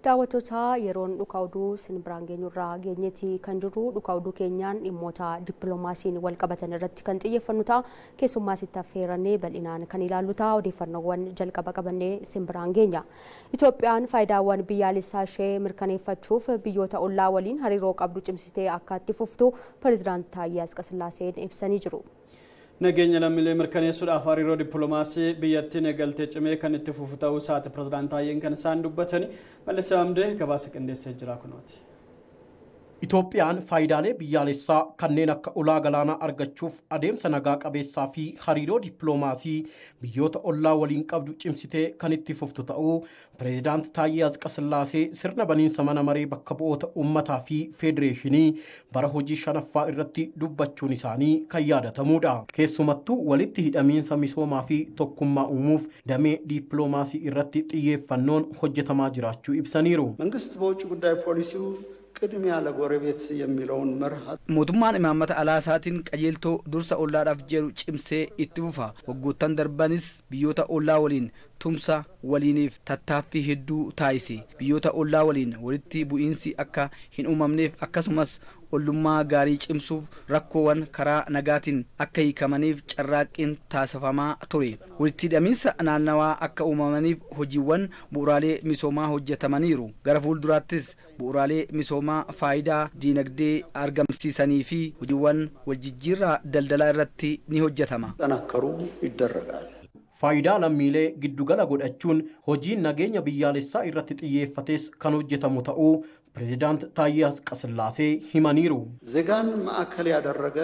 Daawwattoota yeroon dhukaa'uu sinbiraan geenyurraa geenyeeti kan jiru dhukaa'uu keenyaan dhimmoota dippiloomaasiin wal qabatan irratti kan xiyyeeffannu ta'a. Keessummaasitti affeerannee bal'inaan kan ilaallu ta'a. Odeeffannoowwan jalqaba qabannee sinbiraan geenya. Itoophiyaan faayidaawwan biyyaalessaa ishee mirkaneeffachuuf biyyoota ollaa waliin hariiroo qabdu cimsitee akka itti fuftu Pireezidaantii Taayyee Asqasillaaseen ibsanii jiru. Nageenya lammiilee mirkaneessuudhaaf hariiroo dippiloomaasii biyyattiin eegaltee cimee kan itti fufu ta'uu isaati Pireezidaantii Taayyeen kan isaan dubbatanii Mallasee Amdee gabaasa qindeessee jira kunooti. Itoophiyaan faayidaalee biyyaalessaa kanneen akka ulaa galaanaa argachuuf adeemsa nagaa qabeessaa fi hariiroo dippiloomaasii biyyoota ollaa waliin qabdu cimsitee kan itti fuftu ta'uu Pireezidaantii Taayyee Asqasillaasee sirna baniinsa mana maree bakka bu'oota uummataa fi federeeshinii bara hojii shanaffaa irratti dubbachuun isaanii kan yaadatamudha. Keessumattuu walitti hidhamiinsa misoomaa fi tokkummaa uumuuf damee dippiloomaasii irratti xiyyeeffannoon hojjetamaa jiraachuu ibsaniiru. መንግስት በውጭ ጉዳይ ፖሊሲው ቅድሚያ ለጎረቤት የሚለውን መርህ mootummaan imaammata alaa isaatiin qajeeltoo dursa ollaadhaaf jedhu cimsee itti fufa. Waggoottan darbanis biyyoota ollaa waliin tumsa waliiniif tattaaffii hedduu taasise. Biyyoota ollaa waliin walitti bu'iinsi akka hin uumamneef akkasumas ollummaa gaarii cimsuuf rakkoowwan karaa nagaatiin akka hiikamaniif carraaqqiin taasifamaa ture. Walitti hidhamiinsa naannawaa akka uumamaniif hojiiwwan bu'uuraalee misoomaa hojjetamaniiru. Gara fuulduraattis bu'uuraalee misoomaa faayidaa diinagdee argamsiisanii fi hojiiwwan waljijjiirraa daldalaa irratti ni hojjetama. ጠናከሩ ይደረጋል። Faayidaa lammiilee giddugala godhachuun hojiin nageenya biyyaalessaa irratti xiyyeeffates kan hojjetamu ta'uu Pireezidaantii Taayyee Asqasillaasee himaniiru. ዜጋን ማዕከል ያደረገ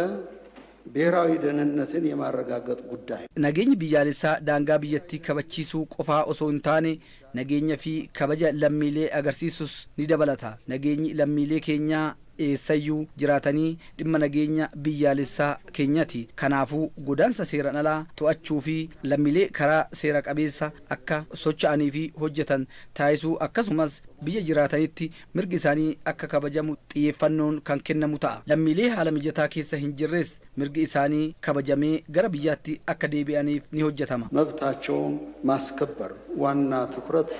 ብሔራዊ ደህንነትን የማረጋገጥ ጉዳይ nageenyi biyyaalessaa daangaa biyyattii kabachiisuu qofaa osoo hin taane nageenya fi kabaja lammiilee agarsiisus ni dabalata. Nageenyi lammiilee keenyaa eessayyuu jiraatanii dhimma nageenya biyyaalessaa keenyati. Kanaafuu godaansa seeraan alaa to'achuu fi lammiilee karaa seera qabeessa akka socho'anii fi hojjetan taasisuu akkasumas biyya jiraatanitti mirgi isaanii akka kabajamu xiyyeeffannoon kan kennamu ta'a. Lammiilee haala mijataa keessa hin jirres mirgi isaanii kabajamee gara biyyaatti akka deebi'aniif ni hojjetama. መብታቸውን ማስከበር ዋና ትኩረት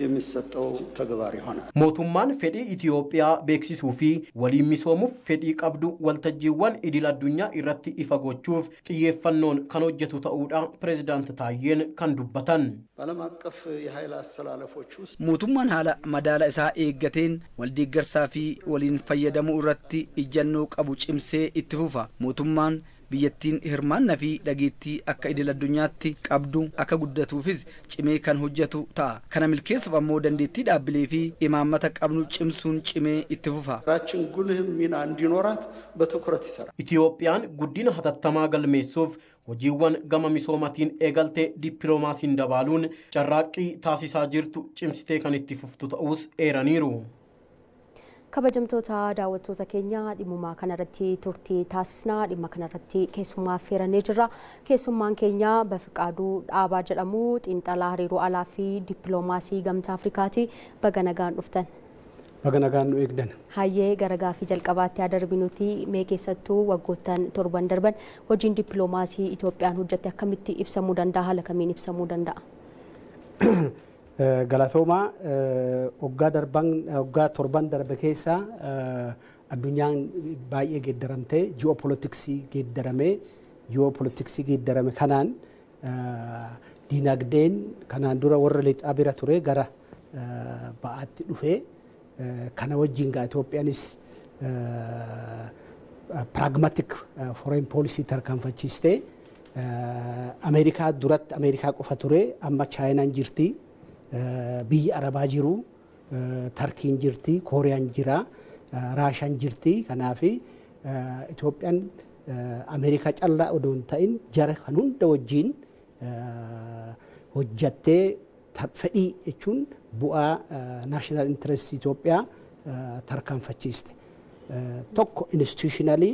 የሚሰጠው ተግባር ይሆናል። Mootummaan fedhii Itoophiyaa beeksisuu fi waliin misoomuuf fedhii qabdu waltajjiiwwan idil addunyaa irratti ifa gochuuf xiyyeeffannoon kan hojjetu ta'uudha Pireezidaantii Taayyeen kan dubbatan. በዓለም አቀፍ የኃይል አሰላለፎች ውስጥ Mootummaan haala madaala isaa eeggateen waldeeggarsaa fi waliin fayyadamuu irratti ijjannoo qabu cimsee itti fufa. Mootummaan biyyattiin hirmaannaa fi dhageettii akka idil addunyaatti qabdu akka guddatuufis cimee kan hojjetu ta'a. Kana milkeessuuf ammoo dandeettii dhaabbilee fi imaammata qabnu cimsuun cimee itti fufa. ራችን ጉልህ ሚና እንዲኖራት በትኩረት ይሰራል። Itoophiyaan guddina hatattamaa galmeessuuf hojiiwwan gama misoomatiin eegaltee dippiloomaasiin dabaaluun carraaqqii taasisaa jirtu cimsitee kan itti fuftu ta'us eeraniiru. Kabajamtoota daawwattoota keenya dhimma kanarratti turtii taasisnaa. Dhimma kanarratti keessummaa affeerannee jirra. Keessummaan keenya Bafiqaaduu Dhaabaa jedhamu xiinxalaa hariiroo alaa fi dippiloomaasii gamtaa Afrikaati. Baga nagaan dhuftan. Baga nagaan nu eegdan. Hayyee gara gaafii jalqabaatti darbinuti mee keessattuu waggoottan torban darban hojiin dippiloomaasii Itoophiyaan hojjette akkamitti ibsamuu danda'a? Haala kamiin ibsamuu danda'a? Galatoomaa waggaa torban darbe keessa addunyaan baay'ee geeddaramtee ji'oopolitiksii geeddarame kanaan diinagdeen kanaan dura warra lixaa bira ture gara ba'aatti dhufee kana wajjin gaa Itoophiyaanis pragmatic foreign policy tarkaanfachiistee Ameerikaa duratti Ameerikaa qofa ture amma Chaayinaan jirti. Biyya Arabaa jiru, Tarkiin jirti, Kooriyaan jira, Raashaan jirti. Kanaaf Itoophiyaan Ameerikaa callaa odoo hin ta'in jara kan hunda wajjin hojjattee fedhii jechuun bu'aa naashinaal intirestii Itoophiyaa tarkaanfachiiste. Tokko institutionally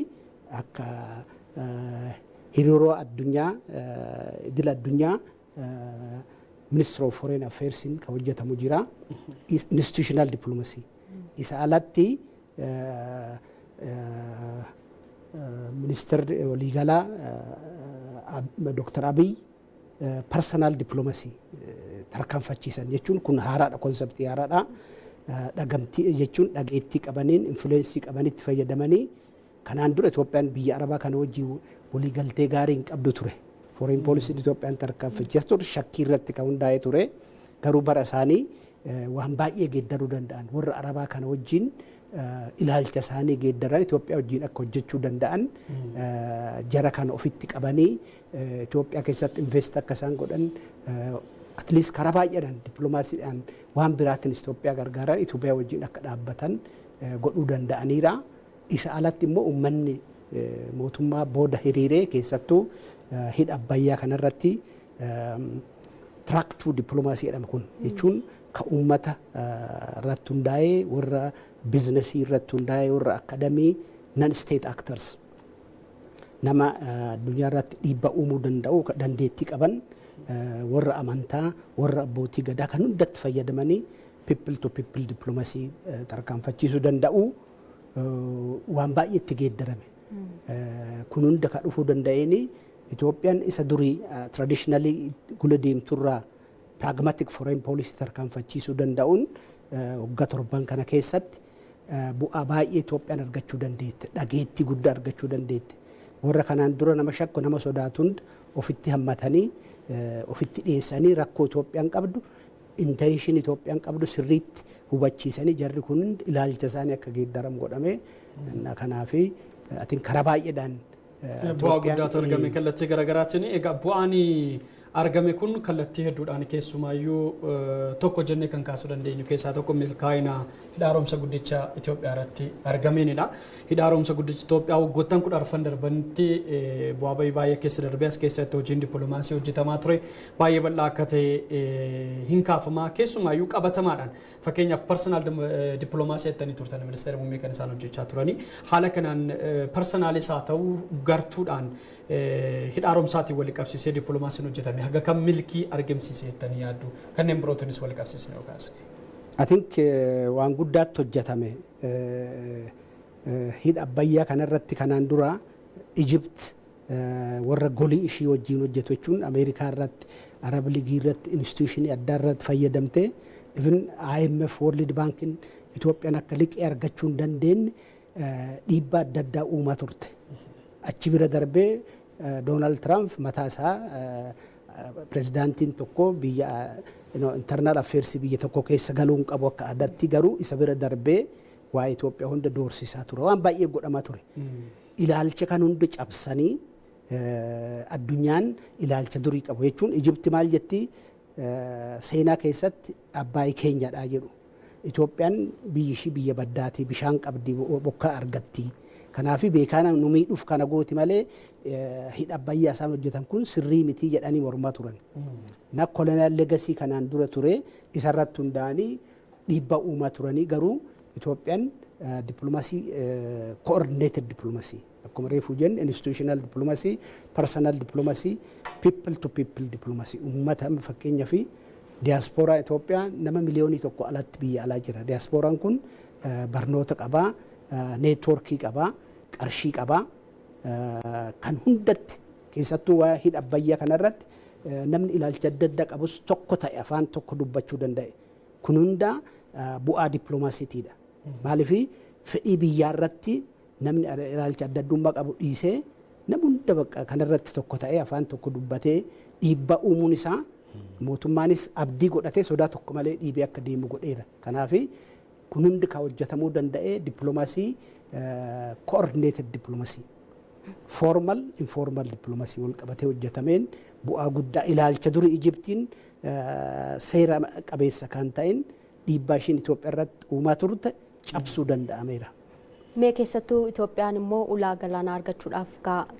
akka hiriiroo addunyaa idil addunyaa Minister of Foreign Affairs kan hojjetamu jira. Institutional diplomacy. Isa alatti Minister waliigalaa Dr. Abiy personal diplomacy tarkaanfachiisan jechuun kun haaraadha, konseptii haaraadha. dhagamtii jechuun dhageettii qabaniin influensii qabanitti fayyadamanii kanaan dura Itoophiyaan biyya Arabaa kana wajjin waliigaltee gaarii hin qabdu ture. Foreign policy Itoophiyaan tarkaanfachiis ture shakkii irratti kan hundaa'ee ture. Garuu bara isaanii waan baay'ee geeddaruu danda'an warra Arabaa kana wajjin ilaalcha isaanii geeddaran Itoophiyaa wajjin akka hojjechuu danda'an jara kana ofitti qabanii Itoophiyaa keessatti invest akka isaan godhan at least karaa baay'eedhaan dippiloomaasiidhaan waan biraatiin Itoophiyaa gargaaran Itoophiyaa wajjin akka dhaabbatan godhuu danda'aniira. Isa alatti immoo uummanni mootummaa booda hiriiree keessattuu hidha Abbayyaa kanarratti tiraaktuu dippiloomaasii jedhama kun jechuun ka uummata irratti hundaa'ee warra biizinasii irratti hundaa'ee warra akadamii non state actors nama addunyaa irratti dhiibbaa uumuu danda'u dandeettii qaban warra amantaa warra abbootii gadaa kan hundatti fayyadamanii people to people dippiloomaasii tarkaanfachiisuu danda'u waan baay'eetti geeddarame. Kun hunda ka dhufuu danda'eeni Itoophiyaan isa durii traditionally gula deemturraa pragmatic foreign policy tarkaanfachiisuu danda'uun waggaa 7 kana keessatti bu'aa baay'ee Itoophiyaan argachuu dandeette, dhageettii guddaa argachuu dandeette. Warra kanaan dura nama shakku nama sodaatuun ofitti hammatanii ofitti dhiyeessanii rakkoo Itoophiyaan qabdu intention Itoophiyaan qabdu sirriitti hubachiisanii jarri kun ilaalcha isaanii akka geeddaramu godhame. Kanaaf atiin karaa baay'eedhaan bu'aa guddaatu argame kallattii garaagaraatiin. Egaa bu'aan argame kun kallattii hedduudhaan keessumaayyuu tokko jennee kan kaasuu dandeenyu keessaa tokko milkaa'ina hidha haaromsa guddicha Itoophiyaa irratti argameenidha. Hidha haaromsa guddicha Itoophiyaa waggoottan 10 darbanitti bu'aa baay'ee keessa darbee as keessatti hojiin dippiloomaasii hojjetamaa ture baay'ee bal'aa akka ta'e hin kaafamaa keessumaayyuu qabatamaadhaan fakkeenyaaf personal dippiloomaasii jettanii turtan ministeera muummee kan isaan hojjechaa turanii haala kanaan personaalis haa ta'u gartuudhaan hidha haaromsaatiin wal qabsiisee dippiloomaasiin hojjetame haga kan milkii argamsiisee jettanii yaaddu kanneen birootinis wal qabsiisne yookaas. I think waan guddaatti hojjetame hidha Abbayyaa kanarratti kanaan dura Egypt warra golii ishii wajjin hojjetu jechuun Ameerikaa irratti Arab Ligii irratti instituushinii addaa irratti fayyadamtee even IMF World Bankin Itoophiyaan akka liqii argachuu hin dandeenye dhiibbaa adda addaa uumaa turte. Achi bira darbee Donald Trump mataa isaa pirezidaantiin tokko biyya internal affairs biyya tokko keessa galuu hin qabu akka aadaatti garuu isa bira darbee waa'ee Itoophiyaa hunda doorsisaa ture. Waan baay'ee godhamaa ture. Ilaalcha kan hunda cabsanii addunyaan ilaalcha durii qabu jechuun Ijipti maal jetti seenaa keessatti Abbaay keenyadha jedhu. Itoophiyaan biyyi ishii biyya baddaatii bishaan qabdi bokkaa argatti. Kanaaf beekana nu miidhuuf kana gooti malee hidha Abbayyaa isaan hojjetan kun sirrii miti jedhanii mormaa turan. Na kolonial legacy kanaan dura ture isarratti hundaa'anii dhiibbaa uumaa turanii garuu Itoophiyaan dippiloomaasii coordinated diplomacy akkuma reefu jennu institutional diplomacy, personal diplomacy, people to people diplomacy uummata fakkeenyaa fi diaspooraa Itoophiyaa nama miliyoonii tokko alatti biyya alaa jira. Diasporaan kun barnoota qabaa, neetwoorkii qabaa, qarshii qabaa kan hundatti keessattuu waa hidha Abbayyaa kanarratti namni ilaalcha adda addaa qabus tokko ta'e afaan tokko dubbachuu danda'e. Kun hunda bu'aa dippiloomaasiitiidha. Maaliif fedhii biyyaa irratti namni ilaalcha adda addummaa qabu dhiisee namni hunda bakka kanarratti tokko ta'ee afaan tokko dubbatee dhiibbaa uumuun isaa mootummaanis abdii godhatee sodaa tokko malee dhiibee akka deemu godheera. Kanaaf kun hundi kan hojjetamuu danda'ee dippiloomaasii coordinated diplomacy formal informal diplomacy wal qabatee hojjetameen bu'aa guddaa ilaalcha durii Ijiptiin seera qabeessa kan ta'een dhiibbaa ishiin Itoophiyaa irratti uumaa turte cabsuu danda'ameera. Mee keessattuu Itoophiyaan immoo ulaa galaanaa argachuudhaaf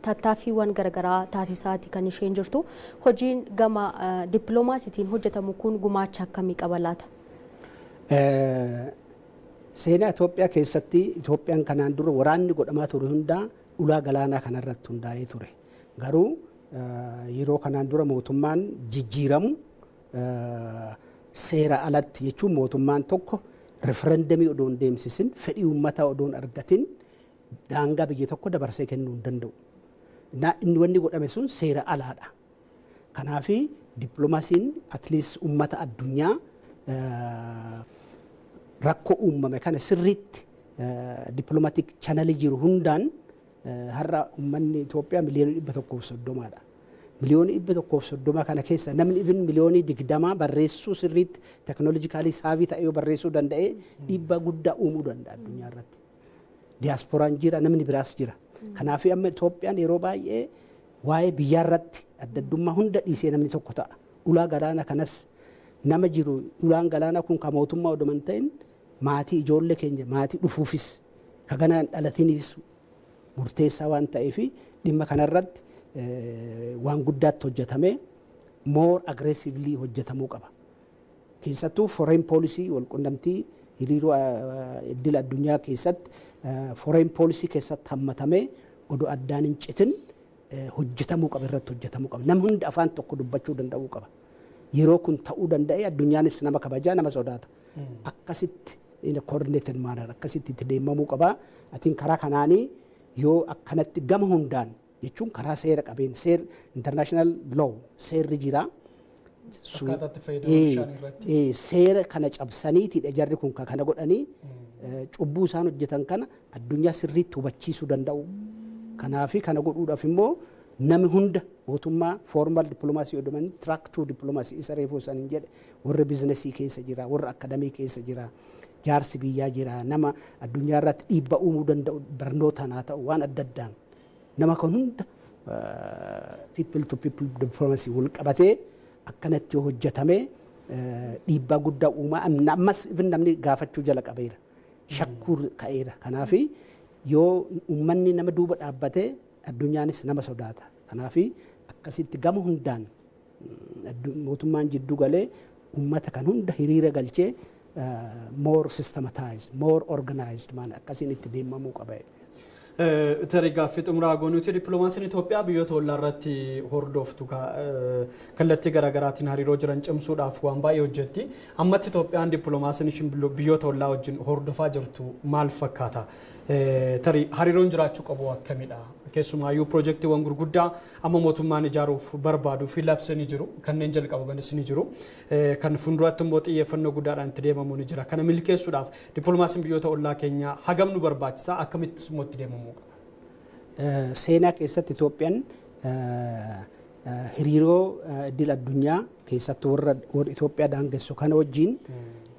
tattaaffiiwwan garaagaraa taasisaati kan isheen jirtu. Hojiin gama dippiloomaasiitiin hojjetamu kun gumaacha akkamii qaba laata? Seenaa Itoophiyaa keessatti Itoophiyaan kanaan dura waraanni godhamaa ture hundaa ulaa galaanaa kanarratti hundaa'ee ture. Garuu yeroo kanaan dura mootummaan jijjiiramu seera alatti jechuun mootummaan tokko referendamii odoo hin deemsisin fedhii uummataa odoo hin argatin daangaa biyya tokko dabarsee kennuu hin danda'u. Inni wanni godhame sun seera alaadha. Kanaafi dippiloomaasiin at least uummata addunyaa rakkoo uumame kana sirriitti dippiloomaatiik chaanalii jiru hundaan har'a uummanni Itoophiyaa miliyoona 130dha. Miliyoona 130 kana keessa namni even miliyoonii 20 barreessuu sirriitti teknoolojikaalii saavii ta'e yoo barreessuu danda'e dhiibbaa guddaa uumuu danda'a addunyaa irratti. Diyaaspooraan jira namni biraas jira. Kanaaf amma Itoophiyaan yeroo baay'ee waa'ee biyyaa irratti adda addummaa hunda dhiisee namni tokko ta'a. Ulaa galaana kanas nama jiru ulaan galaana kun kan mootummaa odoman ta'in maatii ijoollee keenya maatii dhufuufis kaganaan dhalatiniifis murteessaa waan ta'eef dhimma kanarratti waan guddaatti hojjetame more aggressively hojjetamuu qaba. Keessattuu foreign policy wal qunnamtii hiriiroo idil addunyaa keessatti foreign policy keessatti hammatamee odoo addaan hin citin hojjetamuu qaba irratti hojjetamuu qaba. Namni hundi afaan tokko dubbachuu danda'uu qaba. Yeroo kun ta'uu danda'e addunyaanis nama kabajaa nama sodaata. Akkasitti in a coordinated manner akkasitti itti deemamuu qaba. Atiin karaa kanaanii yoo akkanatti gama hundaan jechuun karaa seera qabeen seera international law seerri jira. Seera kana cabsaniitidha jarri kun kana godhanii cubbuu isaan hojjetan kana addunyaa sirriitti hubachiisuu danda'u. Kanaafi kana godhuudhaaf immoo namni hunda mootummaa formal diplomaasii odoman track to diplomaasii isa reefuu isaaniin jedhe warra bizinesii keessa jira warra akadamii keessa jira jaarsi biyyaa jira nama addunyaa irratti dhiibbaa uumuu danda'u barnootaan haa ta'u waan adda addaan nama kan hunda people to people diplomaasii wal qabatee akkanatti hojjetame dhiibbaa guddaa uumaa ammas namni gaafachuu jala qabeera shakkuu ka'eera kanaafi yoo uummanni nama duuba dhaabbatee addunyaanis nama sodaata. Kanaafi akkasitti gama hundaan mootummaan jidduu galee uummata kan hunda hiriira galchee more systematized, more organized man akkasiin itti deemamuu qaba. Tarii gaaffii xumuraa goonuuti dippiloomaasiin Itoophiyaa biyyoota ollaa irratti hordoftu kallattii garaagaraatiin hariiroo jiran cimsuudhaaf waan baay'ee hojjetti. Ammatti Itoophiyaan dippiloomaasiin ishiin biyyoota ollaa wajjin hordofaa jirtu maal fakkaata? Tarii hariiroon jiraachuu qabu akkamidha? Keessumaayyuu piroojeektiiwwan gurguddaa amma mootummaan ijaaruuf barbaaduu fi labsanii jiru kanneen jalqabamanis ni jiru. Kan fuulduratti immoo xiyyeeffannoo guddaadhaan itti deemamuu ni jira. Kana milkeessuudhaaf dippiloomaasiin biyyoota ollaa keenyaa hagam nu barbaachisaa akkamittis immoo itti deemamuu qaba? Seenaa keessatti Itoophiyaan hariiroo idil addunyaa keessatti warra Itoophiyaa daangessu kana wajjin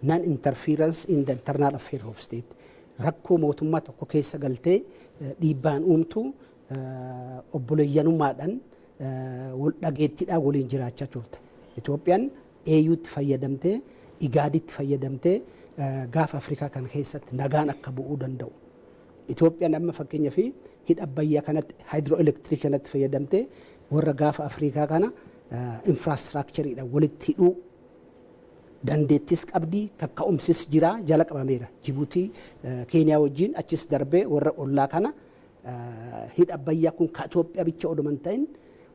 non interference in the internal affairs of state. Rakkoo mootummaa tokko keessa galtee dhiibbaan uumtu obboleeyyanummaadhaan wal dhageettiidhaan waliin jiraachaa turte. Itoophiyaan AU'tti fayyadamtee IGAD'tti fayyadamtee gaafa Afrikaa kana keessatti nagaan akka bu'uu danda'u. Itoophiyaan amma fakkeenyaaf hidha Abbayyaa kanatti hydroelectric kanatti fayyadamtee warra gaafa Afrikaa kana infraastiraakchariidhaan walitti hidhuu dandeettis qabdii kakka'umsis jira jala qabameera. Jibuutii Keeniyaa wajjin achis darbee warra ollaa kana hidha Abbayyaa kun ka Itoophiyaa bicha odoman ta'in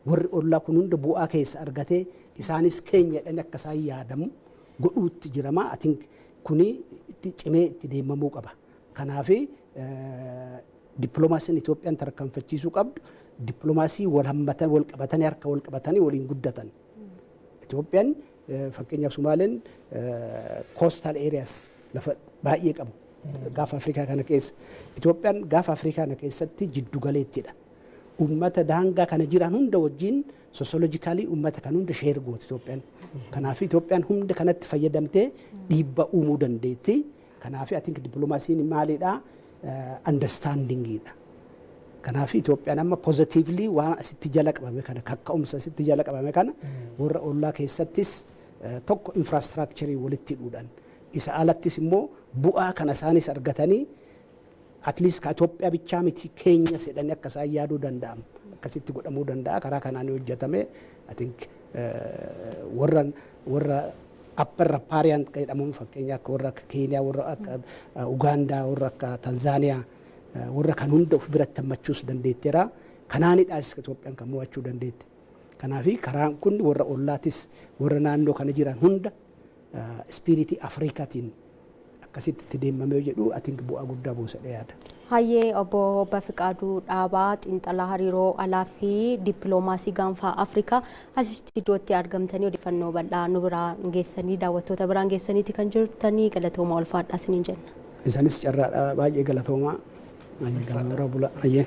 warri ollaa kun hunda bu'aa keessa argatee isaanis keenyadhaan akka isaan yaadamu godhuutti jirama. Atiin kuni itti cimee itti deemamuu qaba. Kanaafi dippiloomaasiin Itoophiyaan tarkaanfachiisuu qabdu dippiloomaasii wal hammatan wal qabatanii harka wal qabatanii waliin guddatan. Itoophiyaan fakkeenyaaf Sumaaleen coastal areas lafa baay'ee qabu. Gaafa Afrikaa kana keessa Itoophiyaan gaafa Afrikaa kana keessatti jiddu galeettidha. Uummata daangaa kana jiran hunda wajjin sosolojikaalii uummata kan hunda sheer gooti Itoophiyaan. Kanaaf Itoophiyaan hunda kanatti fayyadamtee dhiibbaa uumuu dandeetti. Kanaaf atiin dippiloomaasiin maalidhaa? Understandingidha. Kanaaf Itoophiyaan amma positively waan asitti jala qabame kana kakka'umsa asitti jala qabame kana warra ollaa keessattis tokko infraastiraakcharii walitti hidhuudhaan isa alattis immoo bu'aa kana isaanis argatanii at least ka Itoophiyaa bichaa miti keenya jedhanii akka isaan yaaduu danda'amu akkasitti godhamuu danda'a karaa kanaan hojjetame I think warra upper riparian jedhamuun fakkeenya akka warra akka Keeniyaa warra akka Ugaandaa warra akka Tanzaaniyaa warra kan hunda of biratti hammachuus dandeetteera kanaanidhaas Itoophiyaan kan mo'achuu dandeette. Kanaafi karaan kun warra ollaatis warra naannoo kana jiran hunda ispiriitii Afrikaatiin akkasitti itti deemamee jedhu atiin bu'aa guddaa buusadhe yaada. Hayyee obbo Bafiqaaduu Dhaabaa xiinxalaa hariiroo alaa fi dippiloomaasii gaanfaa Afrikaa asitti iddootti argamtanii odeeffannoo bal'aa nu biraan geessanii daawwattoota biraan geessaniiti kan jirtanii galatooma ulfaadhaa isiniin jenna. Isaanis carraadha baay'ee galatoomaa. Baay'ee galatoomaa bula. Hayyee.